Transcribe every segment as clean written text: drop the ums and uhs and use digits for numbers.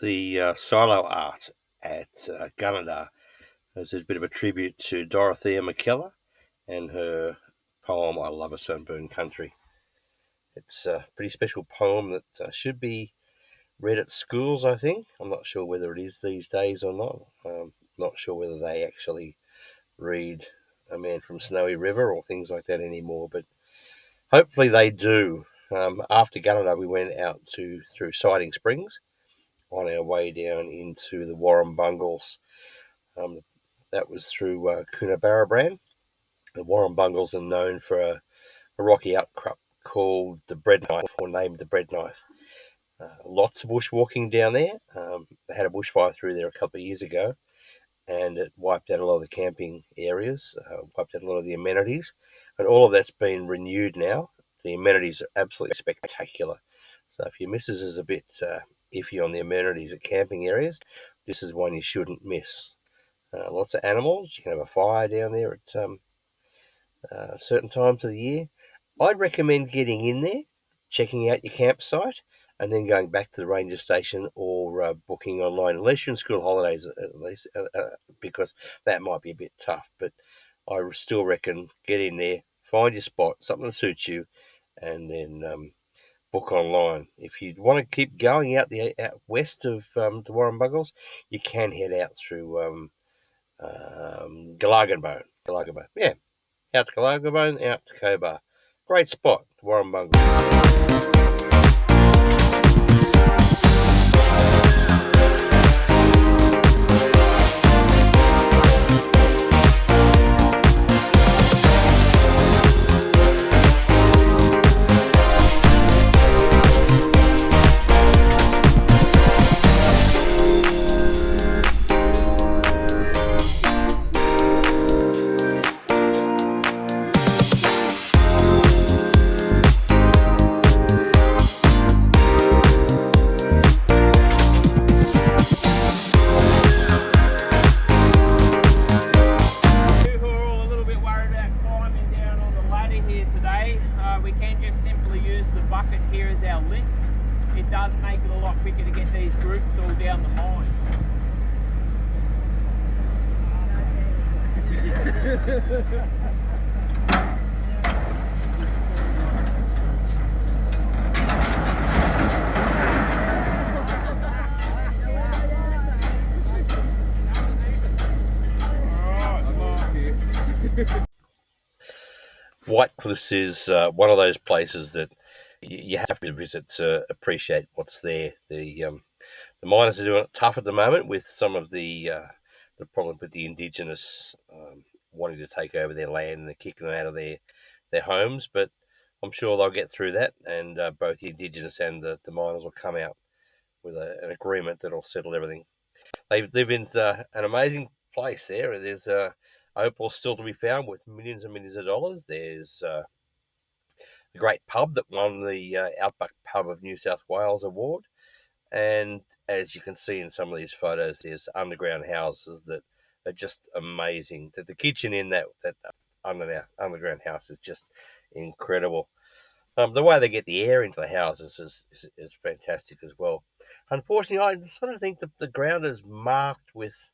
the silo art at Gunnedah. There's a bit of a tribute to Dorothea McKellar and her poem, I Love a Sunburned Country. It's a pretty special poem that should be read at schools, I think. I'm not sure whether it is these days or not. Not sure whether they actually read A Man from Snowy River or things like that anymore, but hopefully they do. After Gunnedah, we went out through Siding Springs on our way down into the Warrumbungles. That was through Coonabarabran. The Warrumbungles are known for a rocky outcrop called the Bread Knife, or named the Bread Knife. Lots of bushwalking down there. They had a bushfire through there a couple of years ago, and it wiped out a lot of the camping areas, wiped out a lot of the amenities, and all of that's been renewed now. The amenities are absolutely spectacular. So if your missus is a bit iffy on the amenities at camping areas, this is one you shouldn't miss. Lots of animals. You can have a fire down there at certain times of the year. I'd recommend getting in there, checking out your campsite, and then going back to the ranger station or booking online, unless you're in school holidays at least, because that might be a bit tough. But I still reckon get in there, find your spot, something that suits you, and then book online. If you want to keep going out west of the Warrumbungles, you can head out through Galarganbone. Yeah, out to Galarganbone, out to Cobar. Great spot, Warrumbungles. We can just simply use the bucket here as our lift. It does make it a lot quicker to get these groups all down the mine. White Cliffs is one of those places that you have to visit to appreciate what's there. The miners are doing it tough at the moment with some of the problem with the Indigenous wanting to take over their land, and they're kicking them out of their homes. But I'm sure they'll get through that, and both the Indigenous and the miners will come out with an agreement that'll settle everything. They live in an amazing place there. There's opal still to be found with millions and millions of dollars. There's a great pub that won the Outback Pub of New South Wales award. And as you can see in some of these photos, there's underground houses that are just amazing. The kitchen in that underground house is just incredible. The way they get the air into the houses is fantastic as well. Unfortunately, I sort of think the ground is marked with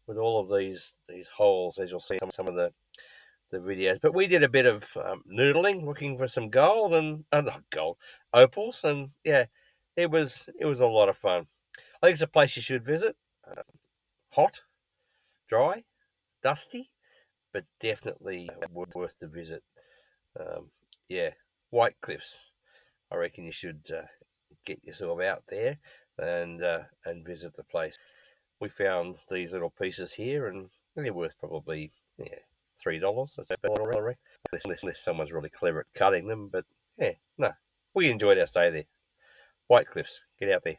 all of these holes, as you'll see in some of the videos. But we did a bit of noodling, looking for some gold and not gold, opals, and yeah, it was a lot of fun. I think it's a place you should visit. Hot, dry, dusty, but definitely worth the visit. Yeah, White Cliffs. I reckon you should get yourself out there and visit the place. We found these little pieces here, and they're worth probably $3. That's about all, I reckon. Unless someone's really clever at cutting them. But yeah, no, we enjoyed our stay there. White Cliffs, get out there.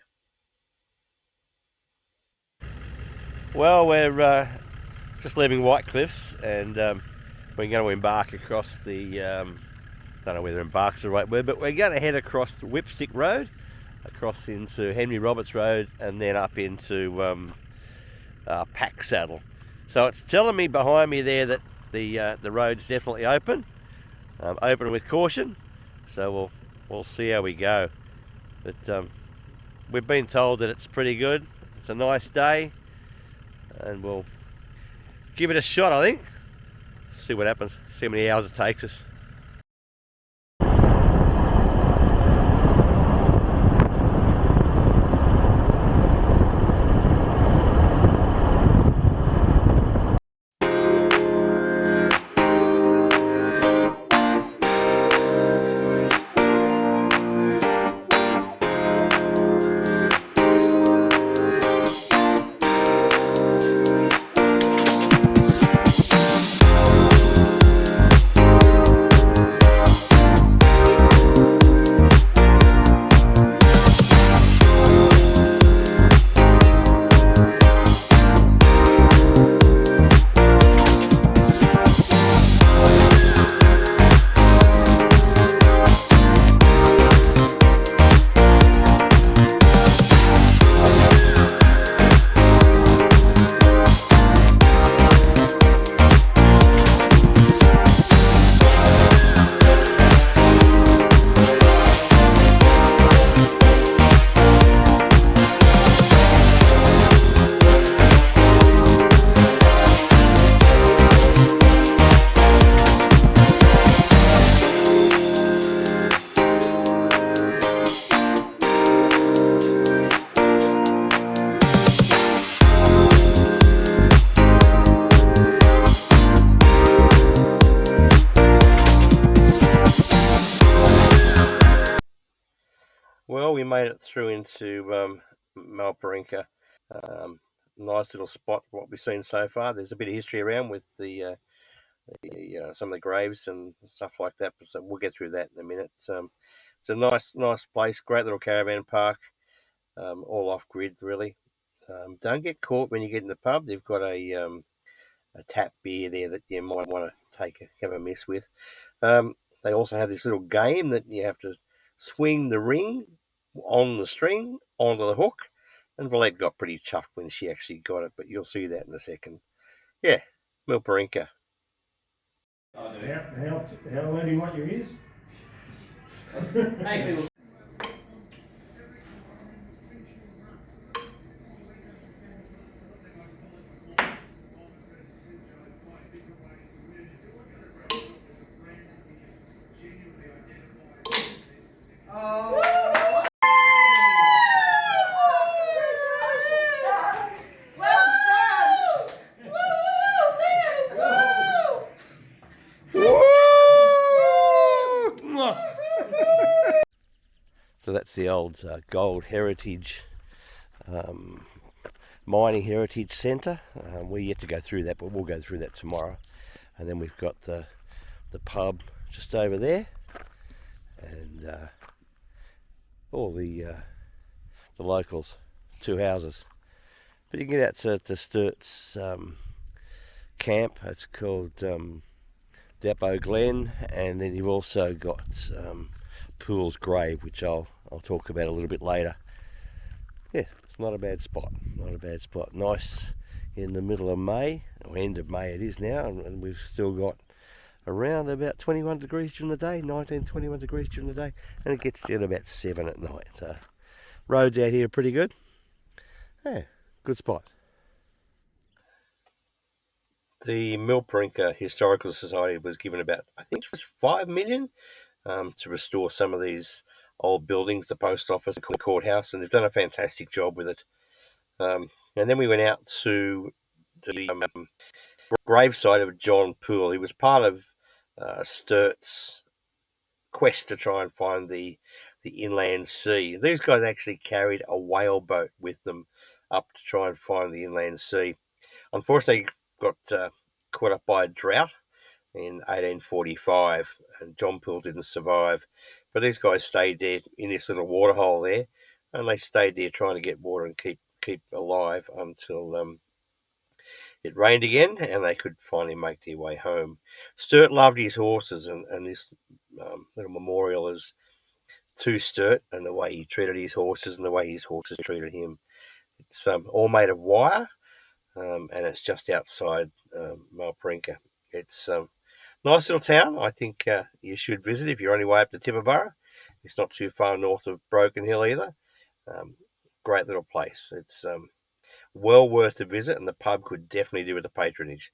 Well, we're just leaving White Cliffs, and we're going to embark across the. Don't know whether embark's the right word, but we're going to head across the Whipstick Road, across into Henry Roberts Road, and then up into Pack Saddle. So it's telling me behind me there that the road's definitely open, open with caution. So we'll see how we go. But we've been told that it's pretty good. It's a nice day, and we'll give it a shot, I think. See what happens, see how many hours it takes us. Well, we made it through into Milparinka. Um, nice little spot. What we've seen so far. There's a bit of history around with some of the graves and stuff like that. But so we'll get through that in a minute. It's a nice place. Great little caravan park. All off grid, really. Don't get caught when you get in the pub. They've got a tap beer there that you might want to have a mess with. They also have this little game that you have to swing the ring on the string onto the hook, and Velette got pretty chuffed when she actually got it, but you'll see that in a second. Yeah, Milparinka. How loud do you want your ears? So that's the old gold heritage, mining heritage centre. We're yet to go through that, but we'll go through that tomorrow. And then we've got the pub just over there, and all the locals, 2 houses. But you can get out to Sturt's camp. It's called Depot Glen, and then you've also got Poole's grave, which I'll talk about a little bit later. Yeah, it's not a bad spot. Not a bad spot. Nice in the middle of May, or end of May it is now, and we've still got around about 21 degrees during the day, 19, 21 degrees during the day, and it gets down to about 7 at night. So roads out here are pretty good. Yeah, good spot. The Milparinka Historical Society was given about, I think it was 5 million to restore some of these old buildings, the post office, the courthouse, and they've done a fantastic job with it. And then we went out to the gravesite of John Poole. He was part of Sturt's quest to try and find the inland sea. These guys actually carried a whaleboat with them up to try and find the inland sea. Unfortunately, got caught up by a drought in 1845, and John Poole didn't survive. But these guys stayed there in this little waterhole there, and they stayed there trying to get water and keep alive until it rained again, and they could finally make their way home. Sturt loved his horses, and this little memorial is to Sturt and the way he treated his horses and the way his horses treated him. It's all made of wire, and it's just outside Milparinka. It's nice little town. I think you should visit if you're on your way up to Tibooburra. It's not too far north of Broken Hill either. great little place. It's well worth a visit, and the pub could definitely do with the patronage.